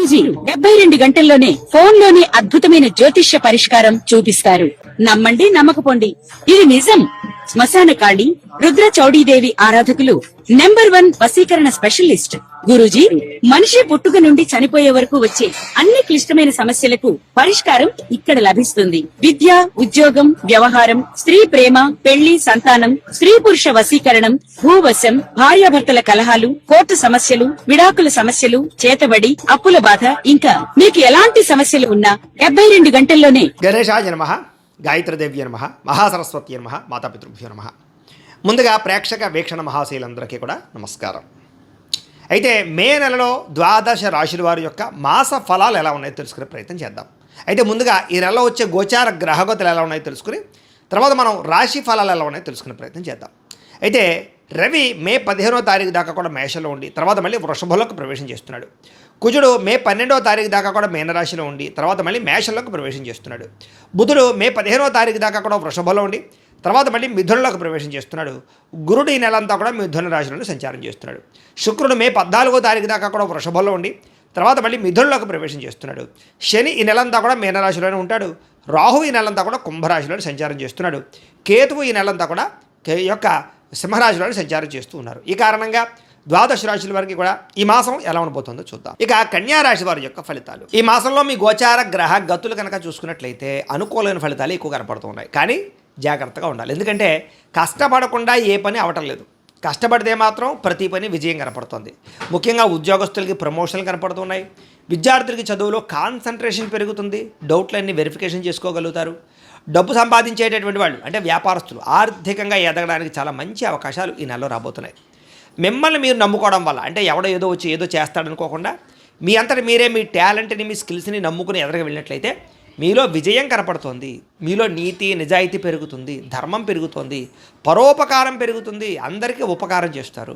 గురూజీ 72 గంటల్లోనే ఫోన్ లోనే అద్భుతమైన జ్యోతిష్య పరిష్కారం చూపిస్తారు. నమ్మండి, నమ్మకపోండి, ఇది నిజం. శ్మశాన కాళి రుద్ర చౌడీదేవి ఆరాధకులు నంబర్ 1 వశీకరణ స్పెషలిస్ట్. గురూజీ మనిషి పుట్టుక నుండి చనిపోయే వరకు వచ్చే అన్ని క్లిష్టమైన సమస్యలకు పరిష్కారం ఇక్కడ లభిస్తుంది. విద్య, ఉద్యోగం, వ్యవహారం, స్త్రీ ప్రేమ, పెళ్లి, సంతానం, స్త్రీ పురుష వశీకరణం, భూవశం, భార్యాభర్తల కలహాలు, కోర్టు సమస్యలు, విడాకుల సమస్యలు, చేతబడి, అప్పుల బాధ, ఇంకా మీకు ఎలాంటి సమస్యలు ఉన్నా 72 గంటల్లోనే. గణేశాయ నమః, గాయత్రీదేవ్య నమః, మహాసరస్వతి నమః, మాతాపితృభ్యో నమః. ముందుగా ప్రేక్షక వీక్షణ మహాశీలందరికీ కూడా నమస్కారం. అయితే మే నెలలో ద్వాదశ రాశుల వారి యొక్క మాస ఫలాలు ఎలా ఉన్నాయో తెలుసుకునే ప్రయత్నం చేద్దాం. అయితే ముందుగా ఈ నెలలో వచ్చే గోచార గ్రహగతులు ఎలా ఉన్నాయో తెలుసుకుని తర్వాత మనం రాశి ఫలాలు ఎలా ఉన్నాయో తెలుసుకునే ప్రయత్నం చేద్దాం. అయితే రవి మే 15వ తారీఖు దాకా కూడా మేషంలో ఉండి తర్వాత మళ్ళీ వృషభంలోకి ప్రవేశం చేస్తున్నాడు. కుజుడు మే 12వ తారీఖు దాకా కూడా మీనరాశిలో ఉండి తర్వాత మళ్ళీ మేషంలోకి ప్రవేశం చేస్తున్నాడు. బుధుడు మే 15వ తారీఖు దాకా కూడా వృషభంలో ఉండి తర్వాత మళ్ళీ మిథునంలోకి ప్రవేశం చేస్తున్నాడు. గురుడు ఈ నెలంతా కూడా మిథున రాశిలోనే సంచారం చేస్తున్నాడు. శుక్రుడు మే 14వ తారీఖు దాకా కూడా వృషభంలో ఉండి తర్వాత మళ్ళీ మిథునంలోకి ప్రవేశం చేస్తున్నాడు. శని ఈ నెలంతా కూడా మీనరాశిలోనే ఉంటాడు. రాహు ఈ నెలంతా కూడా కుంభరాశిలోనే సంచారం చేస్తున్నాడు. కేతువు ఈ నెలంతా కూడా యొక్క సింహరాశిలోనే సంచారం చేస్తూ ఉన్నారు. ఈ కారణంగా ద్వాదశ రాశుల వారికి కూడా ఈ మాసం ఎలా ఉండబోతుందో చూద్దాం. ఇక కన్యా రాశి వారి యొక్క ఫలితాలు. ఈ మాసంలో మీ గోచార గ్రహ గతులు కనుక చూసుకున్నట్లయితే అనుకూలమైన ఫలితాలు ఎక్కువ కనపడుతున్నాయి. కానీ జాగ్రత్తగా ఉండాలి. ఎందుకంటే కష్టపడకుండా ఏ పని అవటం లేదు. కష్టపడితే మాత్రం ప్రతి పని విజయం కనపడుతుంది. ముఖ్యంగా ఉద్యోగస్తులకి ప్రమోషన్లు కనపడుతున్నాయి. విద్యార్థులకి చదువులో కాన్సన్ట్రేషన్ పెరుగుతుంది. డౌట్లన్నీ వెరిఫికేషన్ చేసుకోగలుగుతారు. డబ్బు సంపాదించేటటువంటి వాళ్ళు అంటే వ్యాపారస్తులు ఆర్థికంగా ఎదగడానికి చాలా మంచి అవకాశాలు ఈ నెలలో రాబోతున్నాయి. మిమ్మల్ని మీరు నమ్ముకోవడం వల్ల అంటే ఎవడో ఏదో వచ్చి ఏదో చేస్తాడనుకోకుండా మీ అంతటి మీరే మీ టాలెంట్ని మీ స్కిల్స్ని నమ్ముకుని ఎదగ వెళ్ళినట్లయితే మీలో విజయం కనపడుతోంది. మీలో నీతి నిజాయితీ పెరుగుతుంది, ధర్మం పెరుగుతుంది, పరోపకారం పెరుగుతుంది, అందరికీ ఉపకారం చేస్తారు.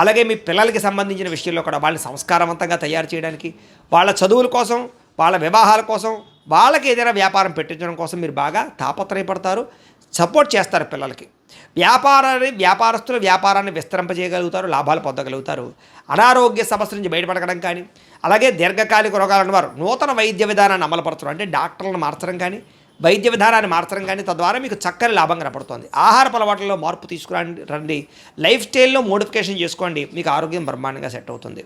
అలాగే మీ పిల్లలకి సంబంధించిన విషయంలో కూడా వాళ్ళని సంస్కారవంతంగా తయారు చేయడానికి, వాళ్ళ చదువుల కోసం, వాళ్ళ వివాహాల కోసం, వాళ్ళకి ఏదైనా వ్యాపారం పెట్టించడం కోసం మీరు బాగా తాపత్రయపడతారు, సపోర్ట్ చేస్తారు పిల్లలకి. వ్యాపారస్తులు వ్యాపారాన్ని విస్తరింపజేయగలుగుతారు, లాభాలు పొందగలుగుతారు. అనారోగ్య సమస్య నుంచి బయటపడడం కానీ అలాగే దీర్ఘకాలిక రోగాలు వారు నూతన వైద్య విధానాన్ని అమలుపరచడం అంటే డాక్టర్లను మార్చడం కానీ వైద్య విధానాన్ని మార్చడం కానీ తద్వారా మీకు చక్కని లాభం కనపడుతుంది. ఆహార అలవాట్లలో మార్పు తీసుకురండి, లైఫ్ స్టైల్లో మోడిఫికేషన్ చేసుకోండి, మీకు ఆరోగ్యం బ్రహ్మాండంగా సెట్ అవుతుంది.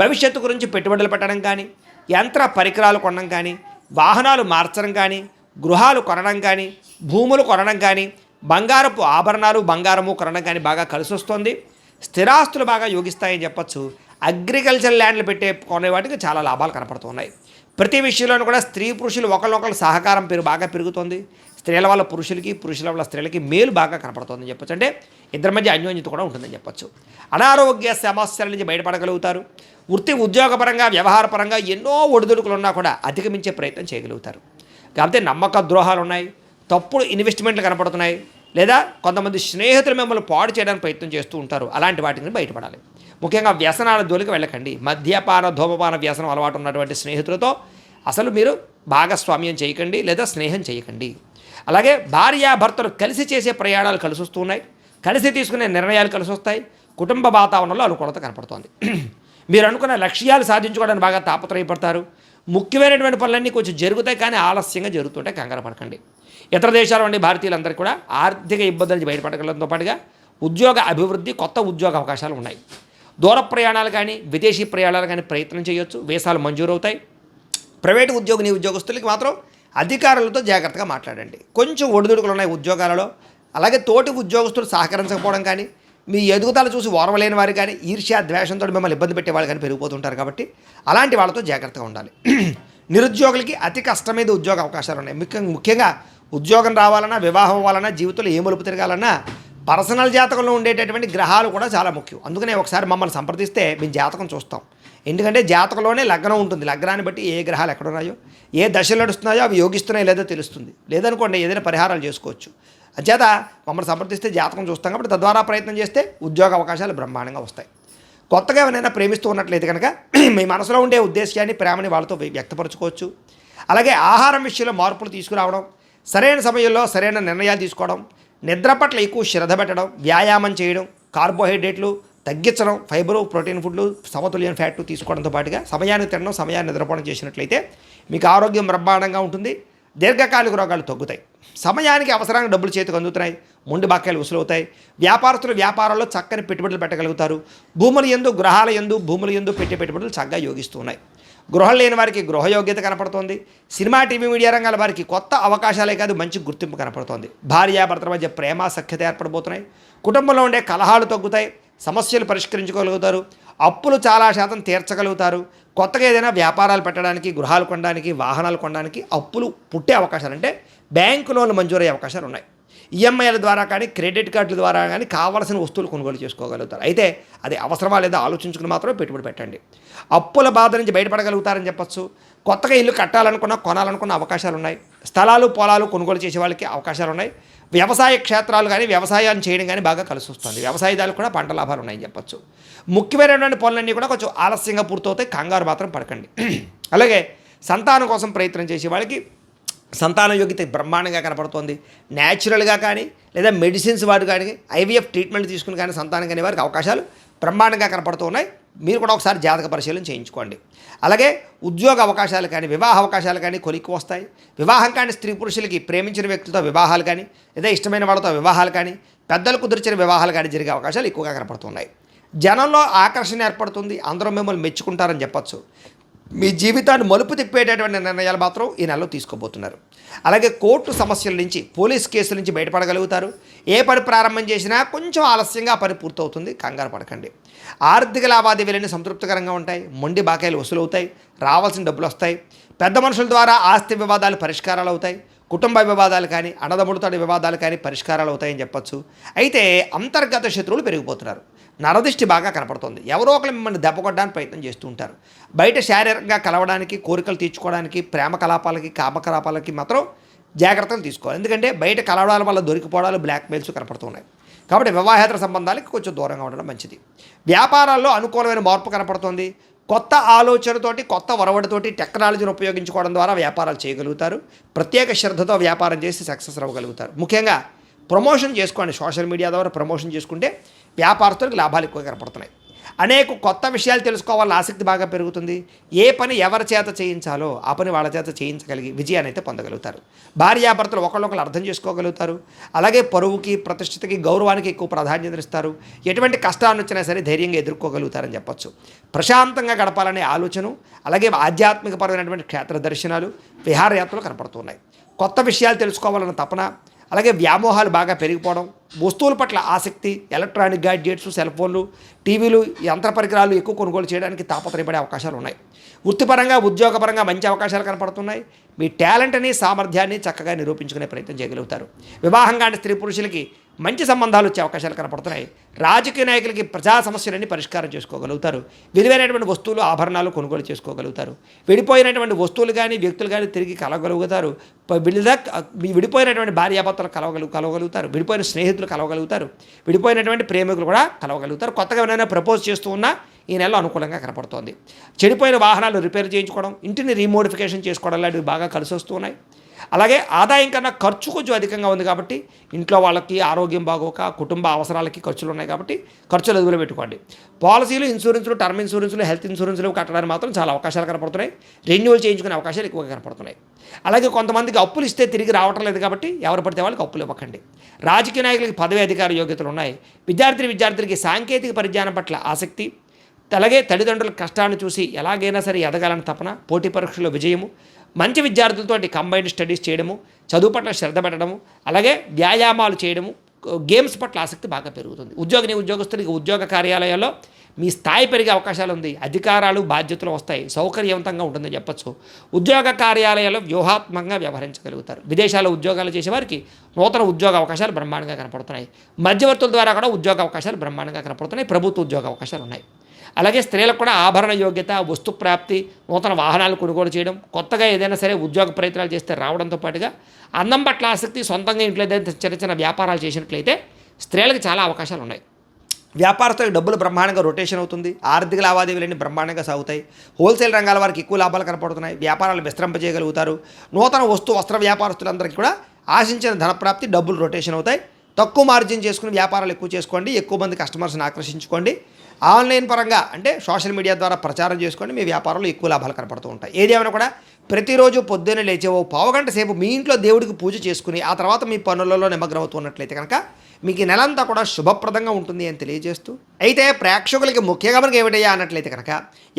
భవిష్యత్తు గురించి పెట్టుబడులు పెట్టడం కానీ, యంత్ర పరికరాలు కొనడం కానీ, వాహనాలు మార్చడం కానీ, గృహాలు కొనడం కానీ, భూములు కొనడం కానీ, బంగారపు ఆభరణాలు బంగారము కొనడం కానీ బాగా కలిసి వస్తుంది. స్థిరాస్తులు బాగా యోగిస్తాయని చెప్పచ్చు. అగ్రికల్చర్ ల్యాండ్లు పెట్టే కొనే వాటికి చాలా లాభాలు కనపడుతున్నాయి. ప్రతి విషయంలోనూ కూడా స్త్రీ పురుషులు ఒకరినొకరు సహకారం బాగా పెరుగుతుంది. స్త్రీల వల్ల పురుషులకి, పురుషుల వల్ల స్త్రీలకి మేలు బాగా కనపడుతుందని చెప్పచ్చు. అంటే ఇద్దరి మధ్య అన్యోన్యత కూడా ఉంటుందని చెప్పచ్చు. అనారోగ్య సమస్యల నుంచి బయటపడగలుగుతారు. వృత్తి ఉద్యోగపరంగా వ్యవహారపరంగా ఎన్నో ఒడిదుడుకులు ఉన్నా కూడా అధిగమించే ప్రయత్నం చేయగలుగుతారు. కాకపోతే నమ్మక ద్రోహాలు ఉన్నాయి, తప్పుడు ఇన్వెస్ట్మెంట్లు కనపడుతున్నాయి, లేదా కొంతమంది స్నేహితులు మిమ్మల్ని పాడు చేయడానికి ప్రయత్నం చేస్తూ ఉంటారు. అలాంటి వాటిని బయటపడాలి. ముఖ్యంగా వ్యసనాల జోలికి వెళ్ళకండి. మద్యపాన ధూమపాన వ్యసనం అలవాటు ఉన్నటువంటి స్నేహితులతో అసలు మీరు భాగస్వామ్యం చేయకండి లేదా స్నేహం చేయకండి. అలాగే భార్యాభర్తలు కలిసి చేసే ప్రయాణాలు కలిసి వస్తున్నాయి, కలిసి తీసుకునే నిర్ణయాలు కలిసి వస్తాయి. కుటుంబ వాతావరణంలో అనుకూలత కనపడుతోంది. మీరు అనుకున్న లక్ష్యాలు సాధించుకోవడానికి బాగా తాపత్రయపడతారు. ముఖ్యమైనటువంటి పనులన్నీ కొంచెం జరుగుతాయి కానీ ఆలస్యంగా జరుగుతుంటాయి, కంగారు పడకండి. ఇతర దేశాల నుండి భారతీయులందరికీ కూడా ఆర్థిక ఇబ్బందుల నుంచి బయటపడగలడంతో పాటుగా ఉద్యోగ అభివృద్ధి, కొత్త ఉద్యోగ అవకాశాలు ఉన్నాయి. దూర ప్రయాణాలు కానీ విదేశీ ప్రయాణాలు కానీ ప్రయత్నం చేయొచ్చు, వీసాలు మంజూరవుతాయి. ప్రైవేటు ఉద్యోగస్తులకి మాత్రం అధికారులతో జాగ్రత్తగా మాట్లాడండి. కొంచెం ఒడిదుడుకులు ఉన్నాయి ఉద్యోగాలలో. అలాగే తోటి ఉద్యోగస్తులు సహకరించకపోవడం కానీ, మీ ఎదుగుదల చూసి ఓర్వలేని వారు కానీ, ఈర్ష్య ద్వేషంతో మిమ్మల్ని ఇబ్బంది పెట్టే వాళ్ళు కానీ పెరిగిపోతుంటారు. కాబట్టి అలాంటి వాళ్ళతో జాగ్రత్తగా ఉండాలి. నిరుద్యోగులకి అతి కష్టమైన ఉద్యోగ అవకాశాలు ఉన్నాయి. ముఖ్యంగా ఉద్యోగం రావాలన్నా, వివాహం అవ్వాలన్నా, జీవితంలో ఏ మలుపు తిరగాలన్నా పర్సనల్ జాతకంలో ఉండేటటువంటి గ్రహాలు కూడా చాలా ముఖ్యం. అందుకనే ఒకసారి మమ్మల్ని సంప్రదిస్తే మేము జాతకం చూస్తాం. ఎందుకంటే జాతకంలోనే లగ్నం ఉంటుంది. లగ్నాన్ని బట్టి ఏ గ్రహాలు ఎక్కడున్నాయో, ఏ దశలు నడుస్తున్నాయో అవి యోగిస్తున్నాయో లేదో తెలుస్తుంది. లేదనుకోండి ఏదైనా పరిహారాలు చేసుకోవచ్చు. అంచేత మమ్మల్ని సంప్రదిస్తే జాతకం చూస్తాం కాబట్టి తద్వారా ప్రయత్నం చేస్తే ఉద్యోగ అవకాశాలు బ్రహ్మాండంగా వస్తాయి. కొత్తగా ఎవరైనా ప్రేమిస్తూ ఉన్నట్లయితే కనుక మీ మనసులో ఉండే ఉద్దేశాన్ని, ప్రేమని వాళ్ళతో వ్యక్తపరచుకోవచ్చు. అలాగే ఆహారం విషయంలో మార్పులు తీసుకురావడం, సరైన సమయంలో సరైన నిర్ణయాలు తీసుకోవడం, నిద్ర పట్ల ఎక్కువ శ్రద్ధ పెట్టడం, వ్యాయామం చేయడం, కార్బోహైడ్రేట్లు, తగ్గించడం, ఫైబరు, ప్రోటీన్ ఫుడ్లు, సమతుల్యమైన ఫ్యాట్ తీసుకోవడంతో పాటుగా సమయానికి తినడం, సమయాన్ని నిద్రపోవడం చేసినట్లయితే మీకు ఆరోగ్యం బ్రహ్మాండంగా ఉంటుంది. దీర్ఘకాలిక రోగాలు తగ్గుతాయి. సమయానికి అవసరానికి డబ్బులు చేతికి అందుతున్నాయి. మొండి బాక్యాలు వసూలవుతాయి. వ్యాపారస్తులు వ్యాపారాల్లో చక్కని పెట్టుబడులు పెట్టగలుగుతారు. భూముల యందు, గృహాల యందు, భూముల యందు పెట్టే పెట్టుబడులు చక్కగా యోగిస్తూ ఉన్నాయి. గృహం లేని వారికి గృహయోగ్యత కనపడుతోంది. సినిమా, టీవీ, మీడియా రంగాల వారికి కొత్త అవకాశాలే కాదు, మంచి గుర్తింపు కనపడుతోంది. భార్యాభర్తల మధ్య ప్రేమ సఖ్యత ఏర్పడబోతున్నాయి. కుటుంబంలో ఉండే కలహాలు తగ్గుతాయి. సమస్యలు పరిష్కరించుకోగలుగుతారు. అప్పులు చాలా శాతం తీర్చగలుగుతారు. కొత్తగా ఏదైనా వ్యాపారాలు పెట్టడానికి, గృహాలు కొనడానికి, వాహనాలు కొనడానికి అప్పులు పుట్టే అవకాశాలు, అంటే బ్యాంకు లోన్లు మంజూరయ్యే అవకాశాలు ఉన్నాయి. ఈఎంఐల ద్వారా కానీ, క్రెడిట్ కార్డుల ద్వారా కానీ కావాల్సిన వస్తువులు కొనుగోలు చేసుకోగలుగుతారు. అయితే అది అవసరమా లేదా ఆలోచించుకుని మాత్రమే పెట్టుబడి పెట్టండి. అప్పుల బాధ నుంచి బయటపడగలుగుతారని చెప్పచ్చు. కొత్తగా ఇల్లు కట్టాలనుకున్న, కొనాలనుకున్న అవకాశాలు ఉన్నాయి. స్థలాలు, పొలాలు కొనుగోలు చేసే వాళ్ళకి అవకాశాలు ఉన్నాయి. వ్యవసాయ క్షేత్రాలు కానీ, వ్యవసాయాన్ని చేయడం కానీ బాగా కలిసి వస్తుంది. వ్యవసాయదారులకు కూడా పంట లాభాలు ఉన్నాయని చెప్పచ్చు. ముఖ్యమైనటువంటి పనులన్నీ కూడా కొంచెం ఆలస్యంగా పూర్తవుతాయి. కంగారు మాత్రం పడకండి. అలాగే సంతానం కోసం ప్రయత్నం చేసే వాళ్ళకి సంతాన యోగ్యత బ్రహ్మాండంగా కనపడుతోంది. న్యాచురల్గా కానీ లేదా మెడిసిన్స్ వాడు కానీ, ఐవీఎఫ్ ట్రీట్మెంట్ తీసుకుని కానీ సంతానం కానీ వారికి అవకాశాలు బ్రహ్మాండంగా కనపడుతూ ఉన్నాయి. మీరు కూడా ఒకసారి జాతక పరిశీలన చేయించుకోండి. అలాగే ఉద్యోగ అవకాశాలు కానీ, వివాహ అవకాశాలు కానీ కొలిక్కి వస్తాయి. వివాహం కానీ స్త్రీ పురుషులకి ప్రేమించిన వ్యక్తులతో వివాహాలు కానీ, లేదా ఇష్టమైన వాళ్ళతో వివాహాలు కానీ, పెద్దలు కుదిర్చిన వివాహాలు కానీ జరిగే అవకాశాలు ఎక్కువగా కనపడుతున్నాయి. జనంలో ఆకర్షణ ఏర్పడుతుంది. అందరూ మిమ్మల్ని మెచ్చుకుంటారని చెప్పచ్చు. మీ జీవితాన్ని మలుపు తిప్పేటటువంటి నిర్ణయాలు మాత్రం ఈ నెలలో తీసుకోబోతున్నారు. అలాగే కోర్టు సమస్యల నుంచి, పోలీస్ కేసుల నుంచి బయటపడగలుగుతారు. ఏ పని ప్రారంభం చేసినా కొంచెం ఆలస్యంగా పని పూర్తవుతుంది. కంగారు పడకండి. ఆర్థిక లావాదేవీలన్నీ సంతృప్తికరంగా ఉంటాయి. మొండి బాకాయలు వసూలవుతాయి. రావాల్సిన డబ్బులు వస్తాయి. పెద్ద మనుషుల ద్వారా ఆస్తి వివాదాలు పరిష్కారాలు అవుతాయి. కుటుంబ వివాదాలు కానీ, అన్నదమ్ముడితోటి వివాదాలు కానీ పరిష్కారాలు అవుతాయని చెప్పచ్చు. అయితే అంతర్గత శత్రువులు పెరిగిపోతున్నారు. నరదిష్టి బాగా కనపడుతుంది. ఎవరో ఒకరు మిమ్మల్ని దెబ్బ కొట్టడానికి ప్రయత్నం చేస్తూ ఉంటారు. బయట శారీరకంగా కలవడానికి, కోరికలు తీర్చుకోవడానికి, ప్రేమ కలాపాలకి, కామకలాపాలకి మాత్రం జాగ్రత్తలు తీసుకోవాలి. ఎందుకంటే బయట కలవడాల వల్ల దొరికిపోవడాలు, బ్లాక్మెయిల్స్ కనపడుతున్నాయి. కాబట్టి వివాహేతర సంబంధాలకి కొంచెం దూరంగా ఉండడం మంచిది. వ్యాపారాల్లో అనుకూలమైన మార్పు కనపడుతుంది. కొత్త ఆలోచనతోటి, కొత్త ఒరవడితోటి టెక్నాలజీని ఉపయోగించుకోవడం ద్వారా వ్యాపారాలు చేయగలుగుతారు. ప్రత్యేక శ్రద్ధతో వ్యాపారం చేసి సక్సెస్ అవ్వగలుగుతారు. ముఖ్యంగా ప్రమోషన్ చేసుకోండి. సోషల్ మీడియా ద్వారా ప్రమోషన్ చేసుకుంటే వ్యాపారస్తులకు లాభాలు ఎక్కువ కనపడుతున్నాయి. అనేక కొత్త విషయాలు తెలుసుకోవాలని ఆసక్తి బాగా పెరుగుతుంది. ఏ పని ఎవరి చేత చేయించాలో ఆ పని వాళ్ళ చేత చేయించగలిగి విజయాన్ని అయితే పొందగలుగుతారు. భార్యాభర్తలు ఒకళ్ళొకరు అర్థం చేసుకోగలుగుతారు. అలాగే పరువుకి, ప్రతిష్టతకి, గౌరవానికి ఎక్కువ ప్రాధాన్యత ఇస్తారు. ఎటువంటి కష్టాన్ని వచ్చినా సరే ధైర్యంగా ఎదుర్కోగలుగుతారని చెప్పచ్చు. ప్రశాంతంగా గడపాలనే ఆలోచన, అలాగే ఆధ్యాత్మికపరమైనటువంటి క్షేత్ర దర్శనాలు, విహారయాత్రలు కనపడుతున్నాయి. కొత్త విషయాలు తెలుసుకోవాలన్న తపన, అలాగే వ్యామోహాలు బాగా పెరిగిపోవడం, వస్తువుల పట్ల ఆసక్తి, ఎలక్ట్రానిక్ గ్యాడ్జెట్స్, సెల్ ఫోన్లు, టీవీలు, యంత్ర పరికరాలు ఎక్కువ కొనుగోలు చేయడానికి తాపత్రయపడే అవకాశాలు ఉన్నాయి. వృత్తిపరంగా, ఉద్యోగపరంగా మంచి అవకాశాలు కనపడుతున్నాయి. మీ టాలెంట్ని, సామర్థ్యాన్ని చక్కగా నిరూపించుకునే ప్రయత్నం చేయగలుగుతారు. వివాహం కాని స్త్రీ పురుషులకి మంచి సంబంధాలు వచ్చే అవకాశాలు కనపడుతున్నాయి. రాజకీయ నాయకులకి ప్రజా సమస్యలన్నీ పరిష్కారం చేసుకోగలుగుతారు. విలువైనటువంటి వస్తువులు, ఆభరణాలు కొనుగోలు చేసుకోగలుగుతారు. విడిపోయినటువంటి వస్తువులు కానీ, వ్యక్తులు కానీ తిరిగి కలవగలుగుతారు. విడిపోయినటువంటి భార్యాభర్తలు కలవగలుగుతారు. విడిపోయిన స్నేహితులు కలవగలుగుతారు. విడిపోయినటువంటి ప్రేమికులు కూడా కలవగలుగుతారు. కొత్తగా ఎవరైనా ప్రపోజ్ చేస్తూ ఉన్నా ఈ నెలలో అనుకూలంగా కనపడుతోంది. చెడిపోయిన వాహనాలు రిపేర్ చేయించుకోవడం, ఇంటిని రీమోడిఫికేషన్ చేసుకోవడం లాంటివి బాగా కలిసి వస్తూ ఉన్నాయి. అలాగే ఆదాయం కన్నా ఖర్చు కొంచెం అధికంగా ఉంది కాబట్టి ఇంట్లో వాళ్ళకి ఆరోగ్యం బాగోక, కుటుంబ అవసరాలకి ఖర్చులు ఉన్నాయి కాబట్టి ఖర్చులు అదుపులో పెట్టుకోండి. పాలసీలు, ఇన్సూరెన్స్లు, టర్మ్ ఇన్సూరెన్స్లు, హెల్త్ ఇన్సూరెన్స్లు కట్టడానికి మాత్రం చాలా అవకాశాలు కనపడుతున్నాయి. రెన్యువల్ చేయించుకునే అవకాశాలు ఎక్కువగా కనపడుతున్నాయి. అలాగే కొంతమందికి అప్పులు ఇస్తే తిరిగి రావటం లేదు కాబట్టి ఎవరు పడితే వాళ్ళకి అప్పులు ఇవ్వకండి. రాజకీయ నాయకులకి పదవి అధికార యోగ్యతలు ఉన్నాయి. విద్యార్థులకి సాంకేతిక పరిజ్ఞానం పట్ల ఆసక్తి, అలాగే తల్లిదండ్రుల కష్టాన్ని చూసి ఎలాగైనా సరే ఎదగాలని తపన, పోటీ పరీక్షల్లో విజయము, మంచి విద్యార్థులతో కంబైన్డ్ స్టడీస్ చేయడము, చదువు పట్ల శ్రద్ధ పెట్టడము, అలాగే వ్యాయామాలు చేయడము, గేమ్స్ పట్ల ఆసక్తి బాగా పెరుగుతుంది. ఉద్యోగస్తులకి ఉద్యోగ కార్యాలయాల్లో మీ స్థాయి పెరిగే అవకాశాలు ఉంది. అధికారాలు, బాధ్యతలు వస్తాయి. సౌకర్యవంతంగా ఉంటుందని చెప్పచ్చు. ఉద్యోగ కార్యాలయాల్లో వ్యూహాత్మకంగా వ్యవహరించగలుగుతారు. విదేశాల్లో ఉద్యోగాలు చేసేవారికి నూతన ఉద్యోగ అవకాశాలు బ్రహ్మాండంగా కనపడుతున్నాయి. మధ్యవర్తుల ద్వారా కూడా ఉద్యోగ అవకాశాలు బ్రహ్మాండంగా కనపడుతున్నాయి. ప్రభుత్వ ఉద్యోగ అవకాశాలు ఉన్నాయి. అలాగే స్త్రీలకు కూడా ఆభరణ యోగ్యత, వస్తు ప్రాప్తి, నూతన వాహనాలు కొనుగోలు చేయడం, కొత్తగా ఏదైనా సరే ఉద్యోగ ప్రయత్నాలు చేస్తే రావడంతో పాటుగా అందం పట్ల ఆసక్తి, సొంతంగా ఇంట్లో ఏదైతే చిన్న చిన్న వ్యాపారాలు చేసినట్లయితే స్త్రీలకు చాలా అవకాశాలు ఉన్నాయి. వ్యాపారస్తులకు డబ్బులు బ్రహ్మాండంగా రొటేషన్ అవుతుంది. ఆర్థిక లావాదేవీలన్నీ బ్రహ్మాండంగా సాగుతాయి. హోల్సేల్ రంగాల వారికి ఎక్కువ లాభాలు కనపడుతున్నాయి. వ్యాపారాలు విస్తరింపజేయగలుగుతారు. నూతన వస్త్ర వ్యాపారస్తులందరికీ కూడా ఆశించిన ధనప్రాప్తి, డబ్బులు రొటేషన్ అవుతాయి. తక్కువ మార్జిన్ చేసుకుని వ్యాపారాలు ఎక్కువ చేసుకోండి. ఎక్కువ మంది కస్టమర్స్ని ఆకర్షించుకోండి. ఆన్లైన్ పరంగా అంటే సోషల్ మీడియా ద్వారా ప్రచారం చేసుకోండి, మీ వ్యాపారంలో ఎక్కువ లాభాలు కనపడుతూ ఉంటాయి. ఏదేమైనా కూడా ప్రతిరోజు పొద్దున్నే లేచే ఓ పావుగంట సేపు మీ ఇంట్లో దేవుడికి పూజ చేసుకుని ఆ తర్వాత మీ పనులలో నిమగ్నం అవుతున్నట్లయితే కనుక మీకు ఈ నెలంతా కూడా శుభప్రదంగా ఉంటుంది అని తెలియజేస్తూ, అయితే ప్రేక్షకులకి ముఖ్యంగా మనకి ఏమిటయ్యా అన్నట్లయితే కనుక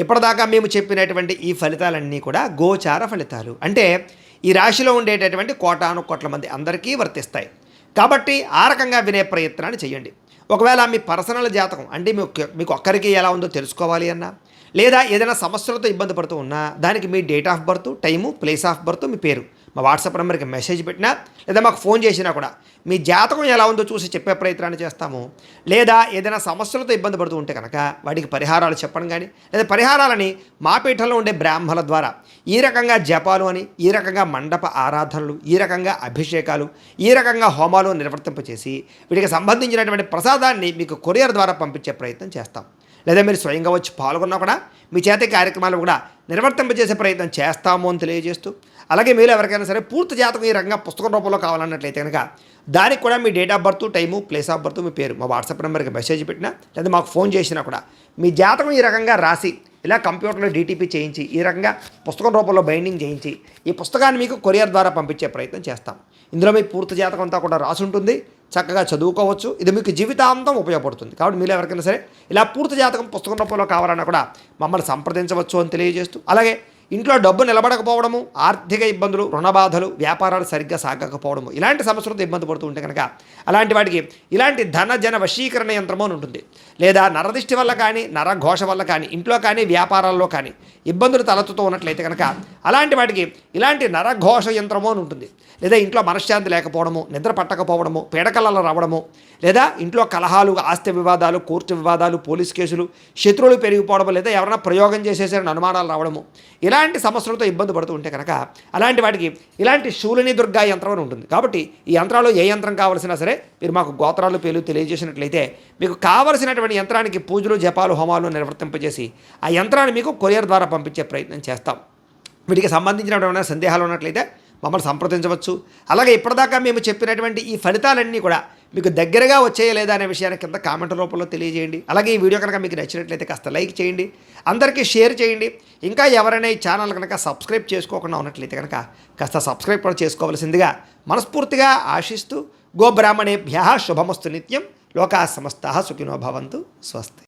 ఇప్పటిదాకా మేము చెప్పినటువంటి ఈ ఫలితాలన్నీ కూడా గోచార ఫలితాలు, అంటే ఈ రాశిలో ఉండేటటువంటి కోటాను కోట్ల మంది అందరికీ వర్తిస్తాయి. కాబట్టి ఆ రకంగా వినే ప్రయత్నాన్ని చేయండి. ఒకవేళ మీ పర్సనల్ జాతకం అంటే మీకు ఒక్కరికి ఎలా ఉందో తెలుసుకోవాలి అన్నా, లేదా ఏదైనా సమస్యలతో ఇబ్బంది పడుతూ ఉన్నా దానికి మీ date of birth, time, place of birth, మీ పేరు మా వాట్సాప్ నెంబర్కి మెసేజ్ పెట్టినా లేదా మాకు ఫోన్ చేసినా కూడా మీ జాతకం ఎలా ఉందో చూసి చెప్పే ప్రయత్నాన్ని చేస్తాము. లేదా ఏదైనా సమస్యలతో ఇబ్బంది పడుతూ ఉంటే కనుక వాటికి పరిహారాలు చెప్పడం కానీ, లేదా పరిహారాలని మా పీఠంలో ఉండే బ్రాహ్మణుల ద్వారా ఈ రకంగా జపాలు అని, ఈ రకంగా మండప ఆరాధనలు, ఈ రకంగా అభిషేకాలు, ఈ రకంగా హోమాలు నిర్వర్తింపచేసి వీటికి సంబంధించినటువంటి ప్రసాదాన్ని మీకు కొరియర్ ద్వారా పంపించే ప్రయత్నం చేస్తాం. లేదా మీరు స్వయంగా వచ్చి పాల్గొన్నా కూడా మీ చేతి కార్యక్రమాలు కూడా నిర్వర్తింపజేసే ప్రయత్నం చేస్తాము అని తెలియజేస్తూ, అలాగే మీరు ఎవరికైనా సరే పూర్తి జాతకం ఈ రకంగా పుస్తకం రూపంలో కావాలన్నట్లయితే కనుక దానికి కూడా మీ date of birth, time, place of birth, మీ పేరు మా వాట్సాప్ నెంబర్కి మెసేజ్ పెట్టినా లేదా మాకు ఫోన్ చేసినా కూడా మీ జాతకం ఈ రకంగా రాసి ఇలా కంప్యూటర్లో డీటీపీ చేయించి ఈ రకంగా పుస్తకం రూపంలో బైండింగ్ చేయించి ఈ పుస్తకాన్ని మీకు కొరియర్ ద్వారా పంపించే ప్రయత్నం చేస్తాం. ఇందులో మీ పూర్తి జాతకం అంతా కూడా రాసి ఉంటుంది, చక్కగా చదువుకోవచ్చు. ఇది మీకు జీవితాంతం ఉపయోగపడుతుంది. కాబట్టి మీరు ఎవరికైనా సరే ఇలా పూర్తి జాతకం పుస్తకం రూపంలో కావాలన్నా కూడా మమ్మల్ని సంప్రదించవచ్చు అని తెలియజేస్తూ, అలాగే ఇంట్లో డబ్బు నిలబడకపోవడము, ఆర్థిక ఇబ్బందులు, రుణబాధలు, వ్యాపారాలు సరిగ్గా సాగకపోవడము, ఇలాంటి సమస్యలతో ఇబ్బంది పడుతూ ఉంటే కనుక అలాంటి వాటికి ఇలాంటి ధన జన వశీకరణ యంత్రము అని ఉంటుంది. లేదా నరదిష్టి వల్ల కానీ, నరఘోష వల్ల కానీ, ఇంట్లో కానీ వ్యాపారాల్లో కానీ ఇబ్బందులు తలెత్తుతూ ఉన్నట్లయితే కనుక అలాంటి వాటికి ఇలాంటి నరఘోష యంత్రము అని ఉంటుంది. లేదా ఇంట్లో మనశ్శాంతి లేకపోవడము, నిద్ర పట్టకపోవడము, పీడకలలు రావడము, లేదా ఇంట్లో కలహాలు, ఆస్తి వివాదాలు, కోర్టు వివాదాలు, పోలీస్ కేసులు, శత్రువులు పెరిగిపోవడము, లేదా ఎవరైనా ప్రయోగం చేసేసారని అనుమానాలు రావడము, ఇలాంటి సమస్యలతో ఇబ్బంది పడుతూ ఉంటే కనుక అలాంటి వాటికి ఇలాంటి శూలిని దుర్గా యంత్రం అని ఉంటుంది. కాబట్టి ఈ యంత్రాలు ఏ యంత్రం కావాల్సినా సరే మీరు మాకు గోత్రాలు పేర్లు తెలియజేసినట్లయితే మీకు కావలసినటువంటి యంత్రానికి పూజలు, జపాలు, హోమాలు నిర్వర్తింపజేసి ఆ యంత్రాన్ని మీకు కొరియర్ ద్వారా పంపించే ప్రయత్నం చేస్తాం. వీటికి సంబంధించినటువంటి సందేహాలు ఉన్నట్లయితే మమ్మల్ని సంప్రదించవచ్చు. అలాగే ఇప్పటిదాకా మేము చెప్పినటువంటి ఈ ఫలితాలన్నీ కూడా మీకు దగ్గరగా వచ్చాయా లేదా అనే విషయాన్ని కింద కామెంట్ రూపంలో తెలియజేయండి. అలాగే ఈ వీడియో కనుక మీకు నచ్చినట్లయితే కాస్త లైక్ చేయండి, అందరికీ షేర్ చేయండి. ఇంకా ఎవరైనా ఈ ఛానల్ కనుక సబ్స్క్రైబ్ చేసుకోకుండా ఉన్నట్లయితే కనుక కాస్త సబ్స్క్రైబ్ కూడా చేసుకోవాల్సిందిగా మనస్ఫూర్తిగా ఆశిస్తూ, గోబ్రాహ్మణేభ్యః శుభమస్తు నిత్యం, లోకాः సమస్తాः సుఖినో భవంతు, స్వస్తి.